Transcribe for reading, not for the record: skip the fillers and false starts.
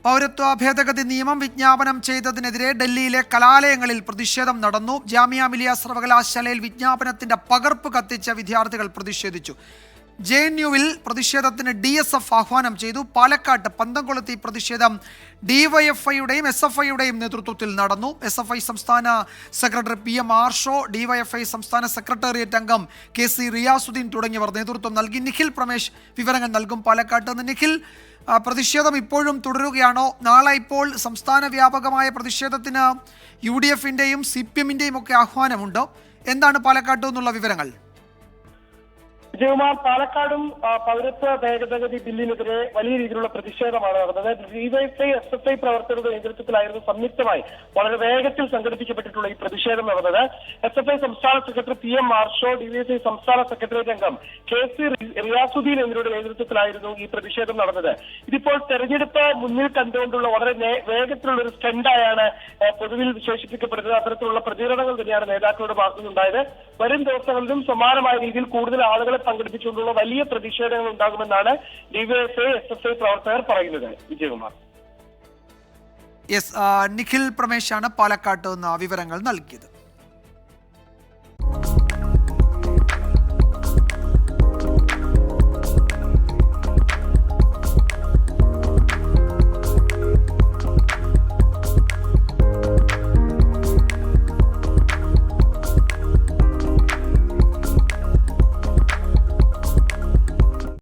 പൗരത്വ ഭേദഗതി നിയമം വിജ്ഞാപനം ചെയ്തതിനെതിരെ ഡൽഹിയിലെ കലാലയങ്ങളിൽ പ്രതിഷേധം നടന്നു. ജാമിയ മിലിയ സർവകലാശാലയിൽ വിജ്ഞാപനത്തിന്റെ പകർപ്പ് കത്തിച്ച വിദ്യാർത്ഥികൾ പ്രതിഷേധിച്ചു. JNUവിൽ പ്രതിഷേധത്തിന് DSF ആഹ്വാനം ചെയ്തു. പാലക്കാട്ട് പന്തംകൊളുത്തി പ്രതിഷേധം DYFIയുടെയും SFIയുടെയും നേതൃത്വത്തിൽ നടന്നു. SFI സംസ്ഥാന സെക്രട്ടറി PM ആർഷോ, DYFI സംസ്ഥാന സെക്രട്ടേറിയറ്റ് അംഗം KC റിയാസുദ്ദീൻ തുടങ്ങിയവർ നേതൃത്വം നൽകി. നിഖിൽ പ്രമേശ് വിവരങ്ങൾ നൽകും പാലക്കാട്ട് നിന്ന്. നിഖിൽ, പ്രതിഷേധം ഇപ്പോഴും തുടരുകയാണോ? നാളെ ഇപ്പോൾ സംസ്ഥാന വ്യാപകമായ പ്രതിഷേധത്തിന് UDFന്റെയും CPMന്റെയും ഒക്കെ ആഹ്വാനമുണ്ടോ? എന്താണ് പാലക്കാട്ട് നിന്നുള്ള വിവരങ്ങൾ? വിജയകുമാർ, പാലക്കാടും പൗരത്വ ഭേദഗതി ബില്ലിനെതിരെ വലിയ രീതിയിലുള്ള പ്രതിഷേധമാണ് നടന്നത്. DYFI SFI പ്രവർത്തകരുടെ നേതൃത്വത്തിലായിരുന്നു സംയുക്തമായി വളരെ വേഗത്തിൽ സംഘടിപ്പിക്കപ്പെട്ടിട്ടുള്ള ഈ പ്രതിഷേധം നടന്നത്. SFI സംസ്ഥാന സെക്രട്ടറി PM ആർഷോ, DYFI സംസ്ഥാന സെക്രട്ടേറിയറ്റ് അംഗം KC റിയാസുദ്ദീൻ എന്നിവരുടെ നേതൃത്വത്തിലായിരുന്നു ഈ പ്രതിഷേധം നടന്നത്. ഇതിപ്പോൾ തെരഞ്ഞെടുപ്പ് മുന്നിൽ കണ്ടുകൊണ്ടുള്ള വളരെ വേഗത്തിലുള്ള ഒരു സ്റ്റണ്ടായാണ് പൊതുവിൽ വിശേഷിപ്പിക്കപ്പെടുന്നത്. അത്തരത്തിലുള്ള പ്രതികരണങ്ങൾ തന്നെയാണ് നേതാക്കളുടെ ഭാഗത്തുനിന്നുണ്ടായത്. വരും ദിവസങ്ങളിലും സമാനമായ രീതിയിൽ കൂടുതൽ ആളുകളെ സംഘടിപ്പിച്ചുകൊണ്ടുള്ള വലിയ പ്രതിഷേധങ്ങൾ ഉണ്ടാകുമെന്നാണ് DYFI SFI പ്രവർത്തകർ പറയുന്നത്. വിജയകുമാർ, നിഖിൽ പ്രമേശാണ് പാലക്കാട്ട് നിന്ന് വിവരങ്ങൾ നൽകിയത്.